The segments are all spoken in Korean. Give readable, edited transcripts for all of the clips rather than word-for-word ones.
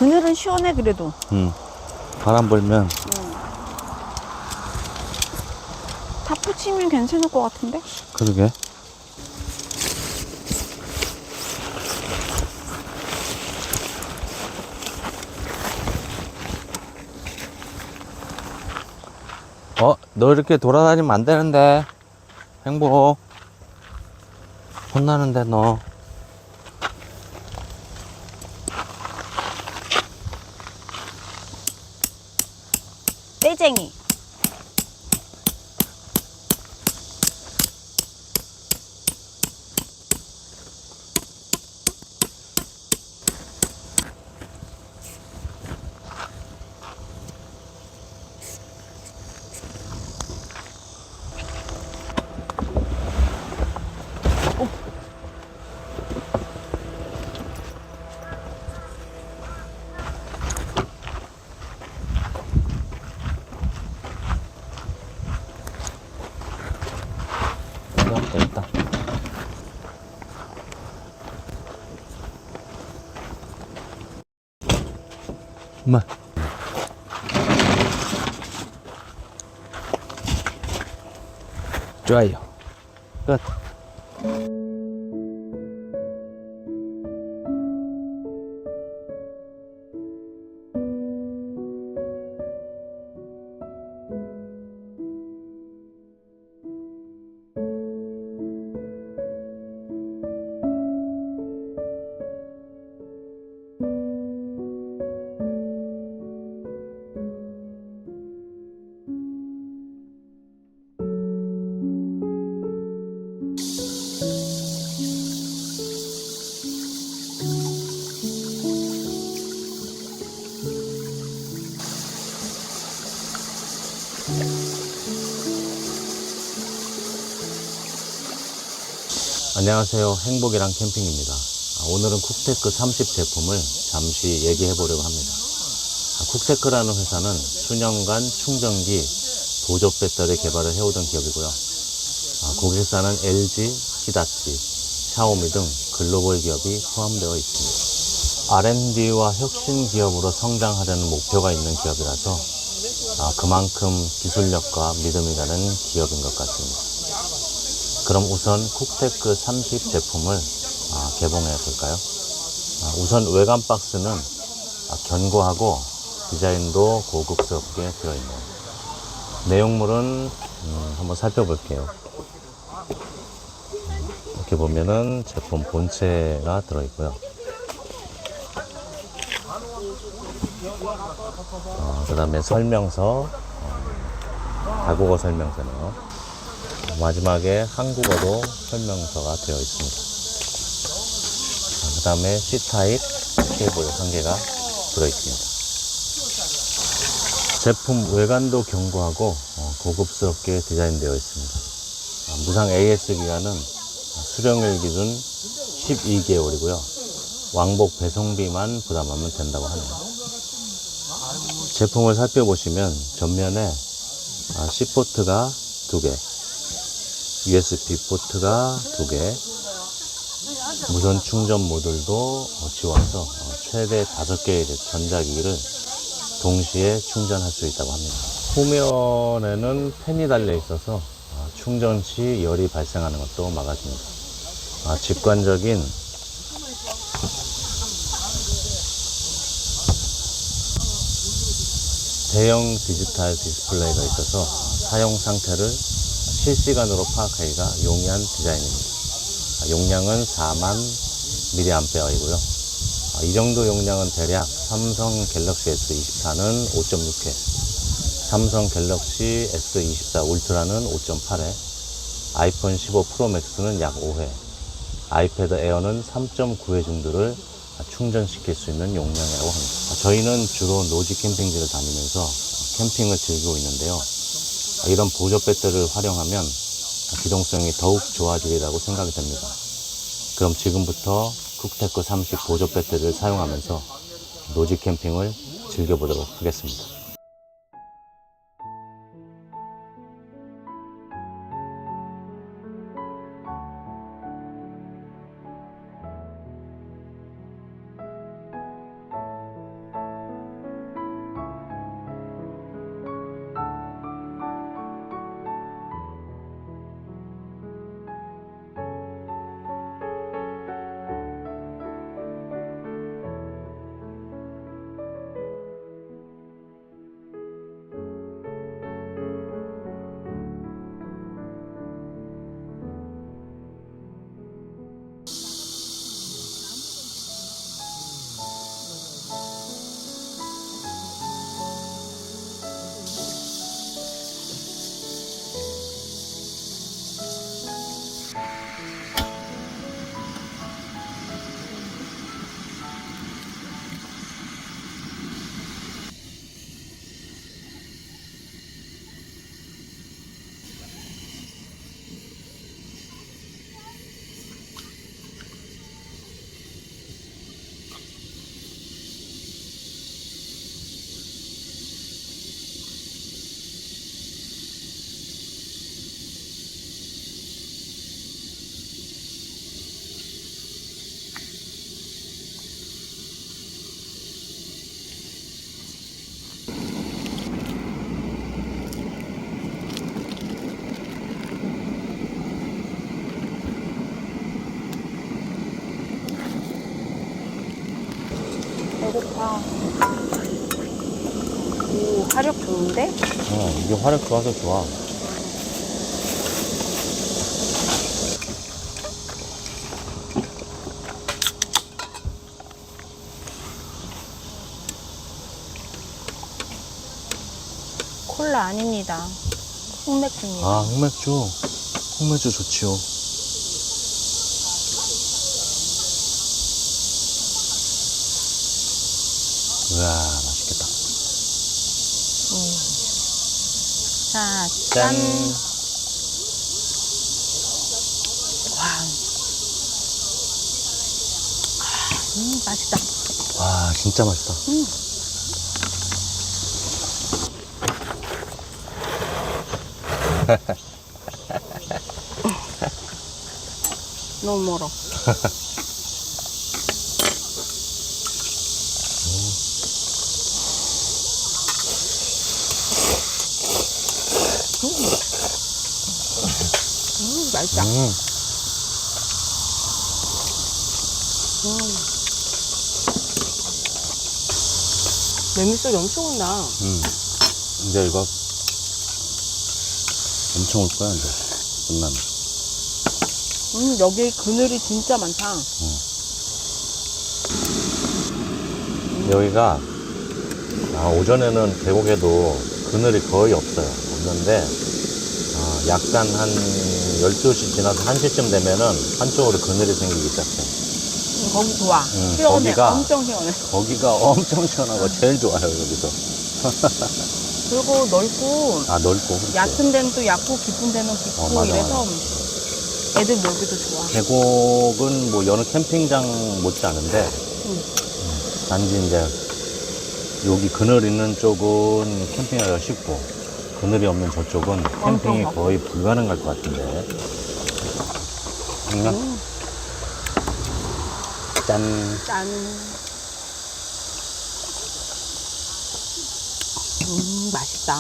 그늘은 시원해 그래도. 바람 불면. 타프 치면 괜찮을 것 같은데? 그러게. 너 이렇게 돌아다니면 안 되는데. 행복. 혼나는데, 너. 떼쟁이. 됐다. 엄마. 좋아요. 끝. 안녕하세요. 행복이랑 캠핑입니다. 오늘은 쿡테크 30 제품을 잠시 얘기해 보려고 합니다. 쿡테크라는 회사는 수년간 충전기, 보조 배터리 개발을 해오던 기업이고요. 고객사는 LG, 히다치, 샤오미 등 글로벌 기업이 포함되어 있습니다. R&D와 혁신 기업으로 성장하려는 목표가 있는 기업이라서 그만큼 기술력과 믿음이 가는 기업인 것 같습니다. 그럼 우선 쿡테크 30 제품을 개봉해 볼까요? 우선 외관 박스는 견고하고 디자인도 고급스럽게 들어있네요. 내용물은 한번 살펴볼게요. 이렇게 보면은 제품 본체가 들어있고요. 그 다음에 설명서, 다국어 설명서네요. 마지막에 한국어로 설명서가 되어 있습니다. 그 다음에 C타입 케이블 1개가 들어있습니다. 제품 외관도 견고하고 고급스럽게 디자인되어 있습니다. 무상 AS 기간은 수령일 기준 12개월이고요. 왕복 배송비만 부담하면 된다고 하네요. 제품을 살펴보시면 전면에 C포트가 2개, USB 포트가 2개, 무선 충전 모듈도 지원해서 최대 5개의 전자기기를 동시에 충전할 수 있다고 합니다. 후면에는 팬이 달려 있어서 충전 시 열이 발생하는 것도 막아줍니다. 직관적인 대형 디지털 디스플레이가 있어서 사용 상태를 실시간으로 파악하기가 용이한 디자인입니다. 용량은 4만 mAh이고요. 이 정도 용량은 대략 삼성 갤럭시 S24는 5.6회, 삼성 갤럭시 S24 울트라는 5.8회, 아이폰 15 프로 맥스는 약 5회, 아이패드 에어는 3.9회 정도를 충전시킬 수 있는 용량이라고 합니다. 저희는 주로 노지 캠핑지를 다니면서 캠핑을 즐기고 있는데요. 이런 보조 배터리를 활용하면 기동성이 더욱 좋아지리라고 생각이 됩니다. 그럼 지금부터 쿡테크 30 보조 배터리를 사용하면서 노지 캠핑을 즐겨보도록 하겠습니다. 와. 오, 화력 좋은데? 이게 화력 좋아서 좋아. 콜라 아닙니다. 흑맥주입니다. 아, 흑맥주. 흑맥주 좋지요. 우와, 맛있겠다. 자, 짠. 짠. 와. 맛있다. 와, 진짜 맛있다. 너무 멀어. 맛있다. 메밀소리 엄청 온다. 이제 이거 엄청 올 거야, 이제. 끝나면. 여기 그늘이 진짜 많다. 여기가, 오전에는 계곡에도 그늘이 거의 없어요. 없는데, 약간 한 12시 지나서 1시쯤 되면은 한쪽으로 그늘이 생기기 시작해. 거기 좋아. 시원해. 거기가- 엄청 시원해. 거기가 엄청 시원하고 제일 좋아요, 여기서. 그리고 넓고, 넓고. 그렇지. 얕은 데는 또 얕고, 깊은 데는 깊고, 맞아, 이래서 애들 놀기도 좋아. 계곡은 뭐 여느 캠핑장 못지 않은데, 단지 이제 여기 그늘 있는 쪽은 캠핑하기가 쉽고, 그늘이 없는 저쪽은 캠핑이 가고. 거의 불가능할 것 같은데. 짠. 짠. 맛있다.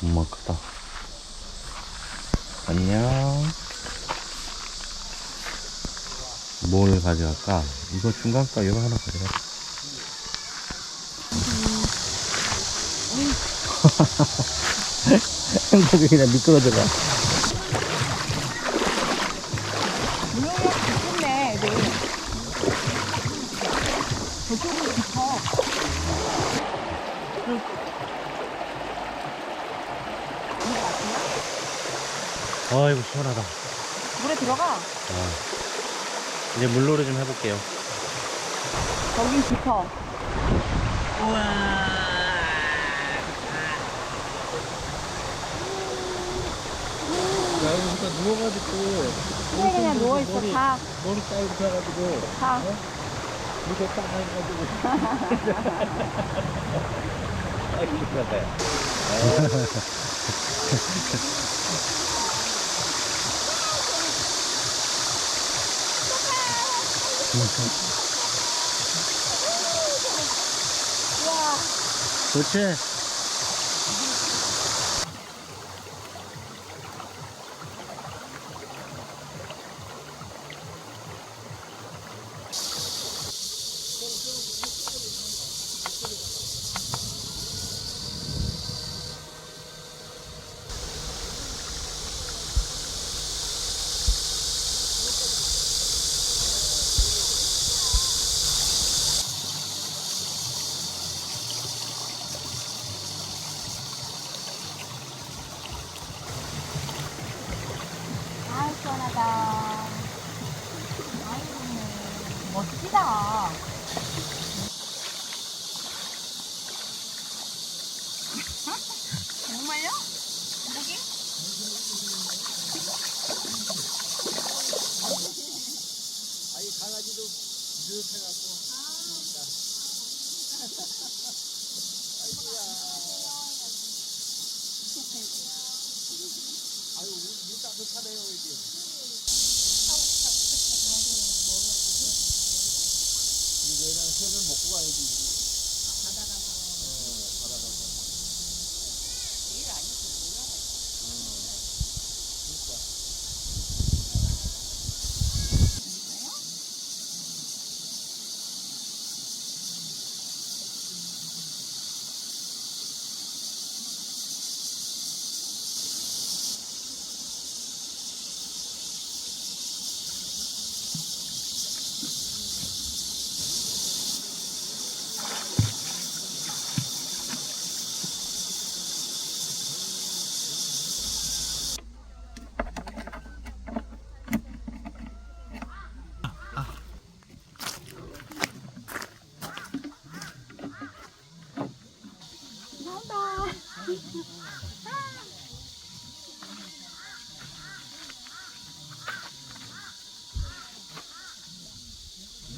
엄마 크다. 안녕. 뭘 가져갈까? 이거 중간가 이거 하나 가져갈까? 행복이 그냥 미끄러져가. 물놀이가 깊겠네, 애들. 저쪽은 깊어. 아이고, 시원하다. 물에 들어가. 이제 물놀이 좀 해볼게요. 거긴 깊어. 야, 여기서 누워가지고 그래, 그냥 누워있어. 다. 머리 딱 이렇게 해가지고 다. 이렇게 딱 해가지고 아, 이렇게 좋지? 멋지다. 정말요? 고기? 아니 강아지도 이렇게갖고. 아유, 물 따뜻하네요, 여기. 이제는 새를 먹고 가야지.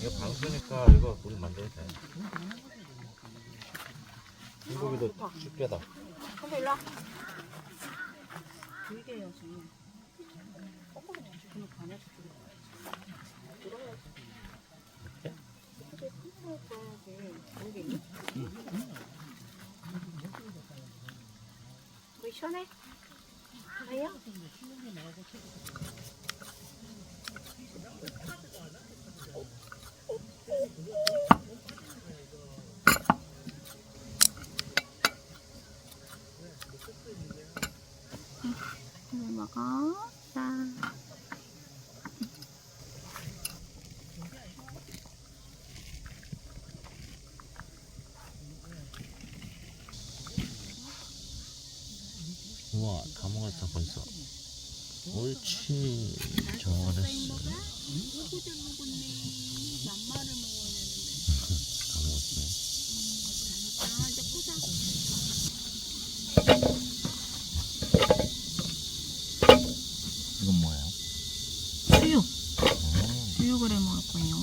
이거 방수니까 이거 물 만져도 돼. 물고기도 집게다. 근데 일로 와. 길게 해야지. 거꾸로 그냥 반에서 들어야지. 근데 큰거 줘야지. 여기 있니? 물 시원해? 왜요? 물 먹어. 자. 우와, 다 먹었다 벌써. 옳지. 잘했어. 다 먹었네. 이건 뭐예요? 수육. 수육을 해 먹을 거예요.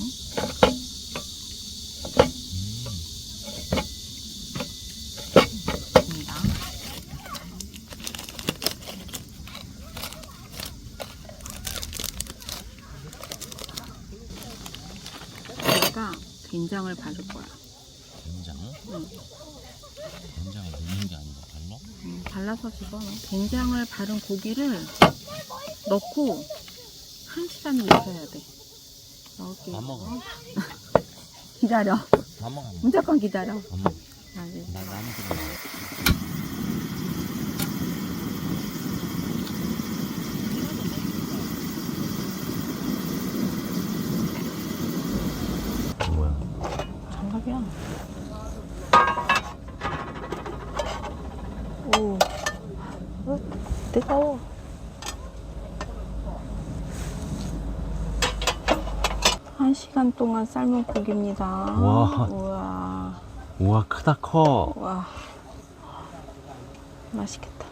입니다. 내가 된장을 바를 거야. 된장? 응. 된장을 넣는 게 아니라 발라? 발라서 집어. 된장을 바른 고기를 넣고 1시간 익혀야 돼. 넣을게. 다 먹어. 기다려. 다 먹어. 무조건 기다려. 다 먹어. 알겠어. 나 나는 그래. 뭐야? 장갑이야. 오. 뜨거워. 한 시간 동안 삶은 고기입니다. 와. 우와. 우와, 크다 커. 와. 맛있겠다.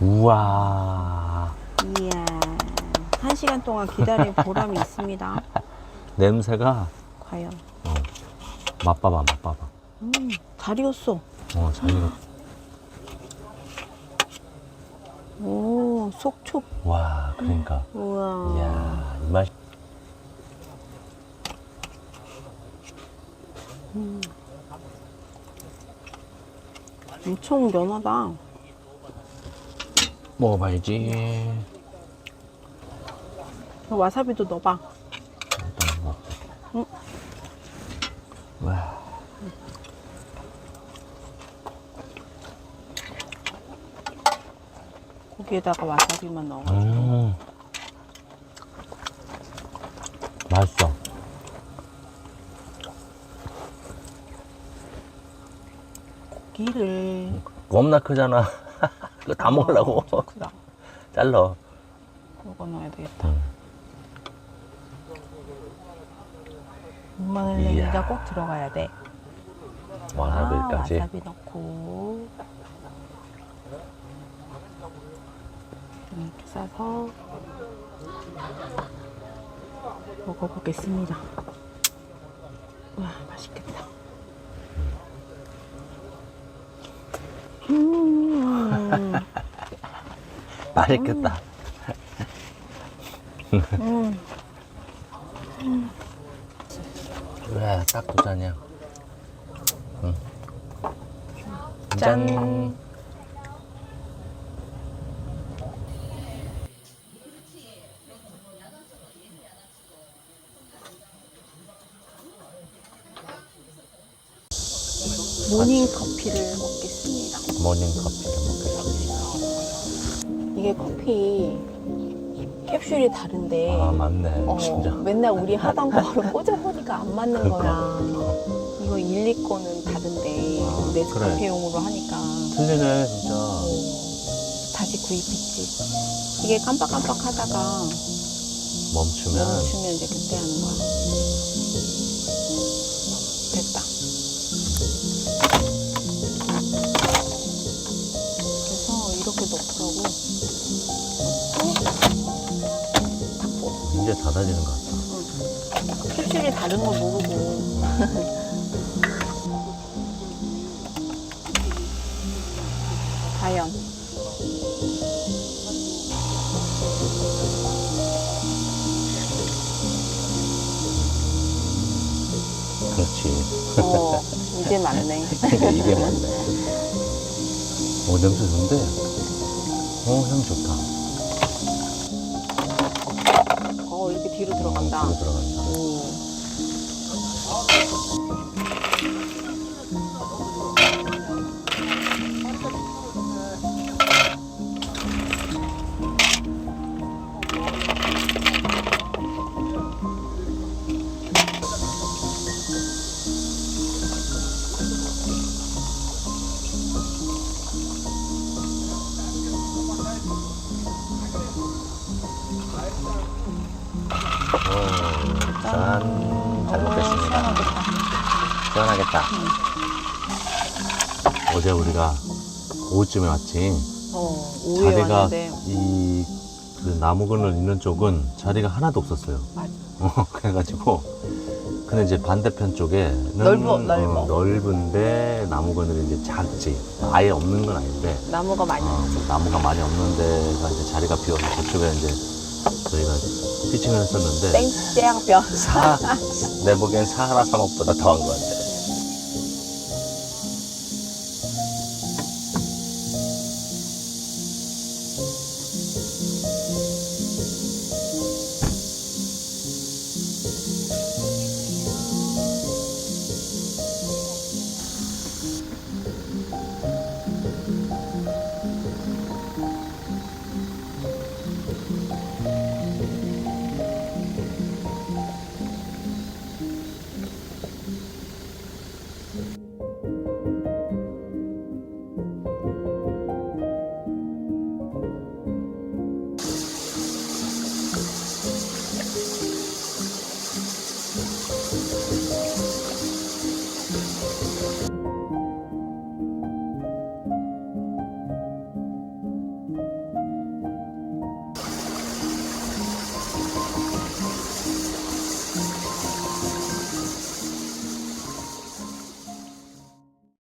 우와. 이야. 한 시간 동안 기다린 보람이 있습니다. 냄새가 과연. 맛봐봐, 맛봐봐. 잘 익었어. 잘 익었다. 오, 속촉. 와, 그러니까. 우와. 이야, 이 맛. 엄청 연하다. 먹어봐야지. 와사비도 넣어봐. 일단 먹고. 응. 와. 고기에다가 와사비만 넣어가지고. 맛있어. 고기를. 겁나 크잖아. 그거 다 먹으려고. 크다. 잘라. 이거 넣어야 되겠다. 마늘 냉이가 꼭 들어가야 돼. 와사비까지. 와사비 넣고 이렇게 싸서 먹어보겠습니다. 와, 맛있겠다. 맛있겠다. 그래, 딱 두 잔이야. 응. 짠. 모닝 커피를 먹겠습니다. 모닝 커피를 먹겠습니다. 이게 커피 캡슐이 다른데 아, 맞네. 진짜. 맨날 우리 하던 거를 꽂아보니까 안 맞는 거야. 이거 일리 거는 다른데 아, 네스카페용으로 하니까 틀리네, 진짜. 다시 구입했지. 이게 깜빡깜빡 하다가 멈추면. 이제 그때 하는 거야. 됐다. 그래서 이렇게 넣더라고. 닫고. 이제 닫아지는 것 같다. 캡슐이 다른 걸 모르고. 과연. 그렇지. 이제 맞네. 그러니까 이게 맞네. 냄새 좋은데? 향 좋다. 이렇게 뒤로 들어간다. 뒤로 들어간다. 오. 짠. 잘 먹겠습니다. 시원하겠다. 어제 우리가 오후쯤에 왔지. 오후에 자리가 왔는데. 그 나무그늘 있는 쪽은 자리가 하나도 없었어요. 맞아. 그래가지고 근데 이제 반대편 쪽에는 넓어. 넓은데 나무그늘이 이제 작지. 아예 없는 건 아닌데 나무가 많이 있지. 나무가 많이 없는 데가 이제 자리가 비어서 그쪽에 이제 저희가 피칭을 했었는데 땡땡뼈. 내 보기엔 사하라 사막보다 더한 것 같아.